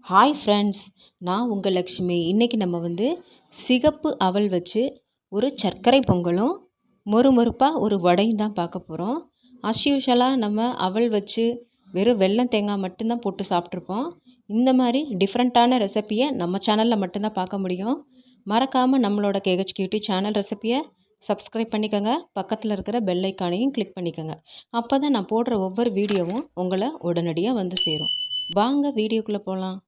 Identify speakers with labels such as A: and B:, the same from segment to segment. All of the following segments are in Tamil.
A: ஹாய் ஃப்ரெண்ட்ஸ், நான் உங்கள் லக்ஷ்மி. இன்றைக்கி நம்ம சிகப்பு அவல் வச்சு ஒரு சர்க்கரை பொங்கலும் மொறுமொறுப்பாக ஒரு வடையும் தான் பார்க்க போகிறோம். யூஷுவலாக நம்ம அவல் வச்சு வெறும் வெல்லம் தேங்காய் மட்டும்தான் போட்டு சாப்பிட்ருப்போம். இந்த மாதிரி டிஃப்ரெண்ட்டான ரெசிப்பியை நம்ம சேனலில் மட்டும்தான் பார்க்க முடியும். மறக்காமல் நம்மளோட KHQT சேனல் ரெசிப்பியை சப்ஸ்கிரைப் பண்ணிக்கோங்க. பக்கத்தில் இருக்கிற பெல் ஐக்கானையும் கிளிக் பண்ணிக்கோங்க. அப்போ தான் நான் போடுற ஒவ்வொரு வீடியோவும் உங்களை உடனடியாக வந்து சேரும். வாங்க வீடியோக்குள்ளே போகலாம்.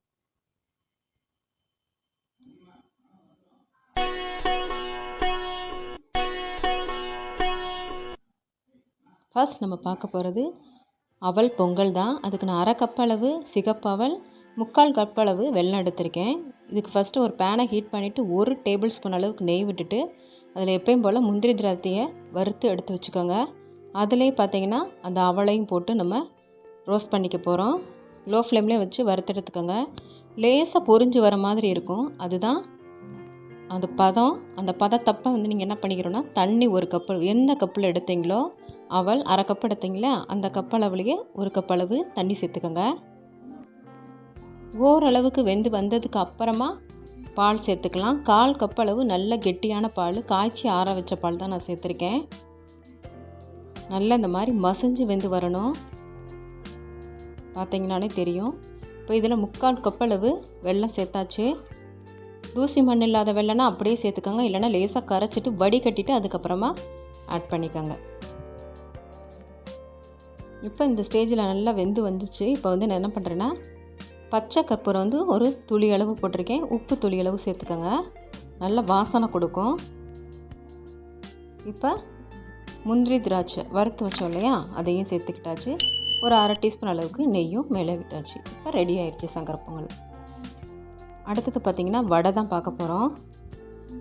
A: ஃபர்ஸ்ட் நம்ம பார்க்க போகிறது அவல் பொங்கல் தான். அதுக்கு நான் 1/2 கப் அளவு சிகப்பு அவல், 3/4 கப் அளவு வெல்லம் எடுத்திருக்கேன். இதுக்கு ஃபஸ்ட்டு ஒரு பேனை ஹீட் பண்ணிவிட்டு 1 டேபிள் ஸ்பூன் அளவுக்கு நெய் விட்டுட்டு அதில் எப்பயும் போல் முந்திரி திராட்சையை வறுத்து எடுத்து வச்சுக்கோங்க. அதிலே பார்த்திங்கன்னா அந்த அவலையும் போட்டு நம்ம ரோஸ்ட் பண்ணிக்க போகிறோம். லோ ஃப்ளேம்லேயே வச்சு வறுத்து எடுத்துக்கோங்க. லேசாக பொரிஞ்சு வர மாதிரி இருக்கும். அதுதான் அந்த பதம். அந்த பதத்தப்போ நீங்கள் என்ன பண்ணிக்கிறோன்னா, தண்ணி 1 கப்பு, எந்த கப்பில் எடுத்தீங்களோ அவல் 1/2 கப் எடுத்தீங்களா அந்த கப் அளவுலேயே 1 கப் அளவு தண்ணி சேர்த்துக்கோங்க. ஓரளவுக்கு வெந்து வந்ததுக்கு அப்புறமா பால் சேர்த்துக்கலாம். 1/4 கப் அளவு நல்ல கெட்டியான பால், காய்ச்சி ஆற வச்ச பால் தான் நான் சேர்த்துருக்கேன். நல்லா இந்த மாதிரி மசிஞ்சு வெந்து வரணும். பார்த்தீங்கன்னாலே தெரியும். இப்போ இதில் 3/4 கப் அளவு வெல்லம் சேர்த்தாச்சு. தூசி மண் இல்லாத வெல்லம்னா அப்படியே சேர்த்துக்கோங்க, இல்லைனா லேசாக கரைச்சிட்டு வடிகட்டிட்டு அதுக்கப்புறமா ஆட் பண்ணிக்கோங்க. இப்போ இந்த ஸ்டேஜில் நல்லா வெந்து வந்துச்சு. இப்போ நான் என்ன பண்ணுறேன்னா, பச்சை கற்பூரம் ஒரு துளி அளவு போட்டிருக்கேன். உப்பு துளி அளவு சேர்த்துக்கோங்க, நல்ல வாசனை கொடுக்கும். இப்போ முந்திரி திராட்சை வறுத்து வச்சோம் இல்லையா, அதையும் சேர்த்துக்கிட்டாச்சு. ஒரு 1/2 டீஸ்பூன் அளவுக்கு நெய்யும் மேலே விட்டாச்சு. இப்போ ரெடி ஆயிடுச்சு சங்கரை பொங்கல். அடுத்தது பார்த்திங்கன்னா வடை தான் பார்க்க போகிறோம்.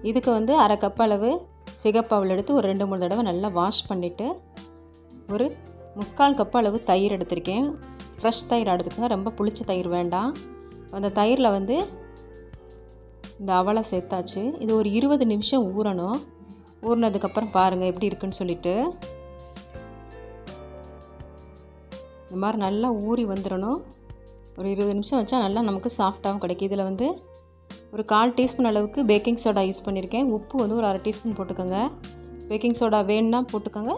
A: இதுக்கு 1/2 கப் அளவு சிகப்பு அவல் எடுத்து ஒரு 2-3 தடவை நல்லா வாஷ் பண்ணிவிட்டு ஒரு 3/4 கப் அளவு தயிர் எடுத்திருக்கேன். ஃப்ரெஷ் தயிர் எடுத்துக்கோங்க, ரொம்ப புளிச்ச தயிர் வேண்டாம். அந்த தயிரில் இந்த அவலை சேர்த்தாச்சு. இது ஒரு 20 நிமிஷம் ஊறணும். ஊறினதுக்கப்புறம் பாருங்கள் எப்படி இருக்குன்னு சொல்லிட்டு. இந்த மாதிரி நல்லா ஊறி வந்துடணும். ஒரு 20 நிமிஷம் வச்சா நல்லா நமக்கு சாஃப்டாகவும் கிடைக்கும். இதில் ஒரு 1/4 டீஸ்பூன் அளவுக்கு பேக்கிங் சோடா யூஸ் பண்ணியிருக்கேன். உப்பு ஒரு 1/2 டீஸ்பூன் போட்டுக்கோங்க. பேக்கிங் சோடா வேணுன்னா போட்டுக்கோங்க,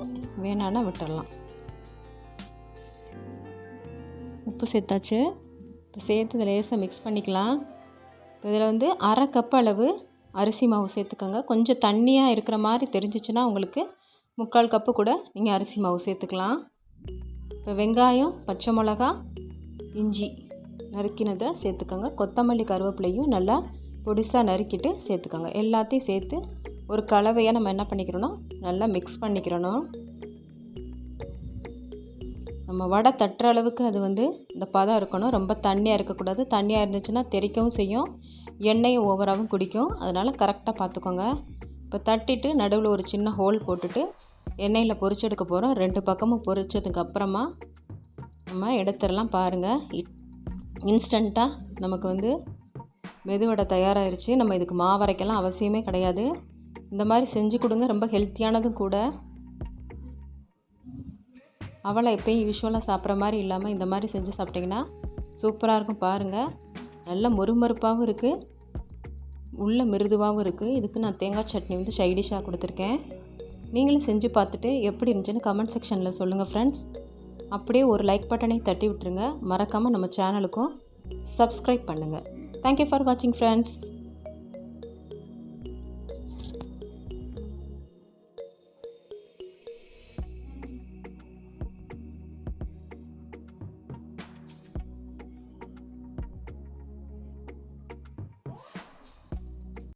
A: வேணான்னா விட்டுடலாம். உப்பு சேர்த்தாச்சு. இப்போ சேர்த்து இதை லேசாக மிக்ஸ் பண்ணிக்கலாம். இப்போ இதில் 1/2 கப் அளவு அரிசி மாவு சேர்த்துக்கோங்க. கொஞ்சம் தண்ணியாக இருக்கிற மாதிரி தெரிஞ்சிச்சுன்னா உங்களுக்கு 3/4 கப்பு கூட நீங்கள் அரிசி மாவு சேர்த்துக்கலாம். இப்போ வெங்காயம், பச்சை மிளகா, இஞ்சி நறுக்கினதை சேர்த்துக்கோங்க. கொத்தமல்லி, கருவேப்பிலையும் நல்லா பொடிசாக நறுக்கிட்டு சேர்த்துக்கோங்க. எல்லாத்தையும் சேர்த்து ஒரு கலவையாக நம்ம என்ன பண்ணிக்கிறோன்னா நல்லா மிக்ஸ் பண்ணிக்கிறணும். நம்ம வடை தட்டுற அளவுக்கு அது இந்த பதம் இருக்கணும். ரொம்ப தண்ணியாக இருக்கக்கூடாது. தண்ணியாக இருந்துச்சுன்னா தெறிக்கவும் செய்யும், எண்ணெயும் ஓவராகவும் குடிக்கும். அதனால் கரெக்டாக பார்த்துக்கோங்க. இப்போ தட்டிட்டு நடுவில் ஒரு சின்ன ஹோல் போட்டுட்டு எண்ணெயில் பொரிச்செடுக்க போகிறோம். 2 பக்கமும் பொரிச்சதுக்கு அப்புறமா நம்ம எடுத்துடலாம். பாருங்கள், இன்ஸ்டண்ட்டாக நமக்கு மெதுவடை தயாராகிருச்சு. நம்ம இதுக்கு மாவரைக்கெல்லாம் அவசியமே கிடையாது. இந்த மாதிரி செஞ்சு கொடுங்க, ரொம்ப ஹெல்த்தியானதும் கூட. அவளை எப்பயும் யூஸ்வலாக சாப்பிட்ற மாதிரி இல்லாமல் இந்த மாதிரி செஞ்சு சாப்பிட்டிங்கன்னா சூப்பராக இருக்கும். பாருங்கள், நல்ல மொறுமொறுப்பாகவும் இருக்குது, உள்ள மிருதுவாகவும் இருக்குது. இதுக்கு நான் தேங்காய் சட்னி சைடிஷாக கொடுத்துருக்கேன். நீங்களும் செஞ்சு பார்த்துட்டு எப்படி இருந்துச்சுன்னு கமெண்ட் செக்ஷனில் சொல்லுங்கள் ஃப்ரெண்ட்ஸ். அப்படியே ஒரு லைக் பட்டனை தட்டி விட்டுருங்க. மறக்காமல் நம்ம சேனலுக்கும் சப்ஸ்கிரைப் பண்ணுங்கள். தேங்க்யூ ஃபார் வாட்சிங் ஃப்ரெண்ட்ஸ்.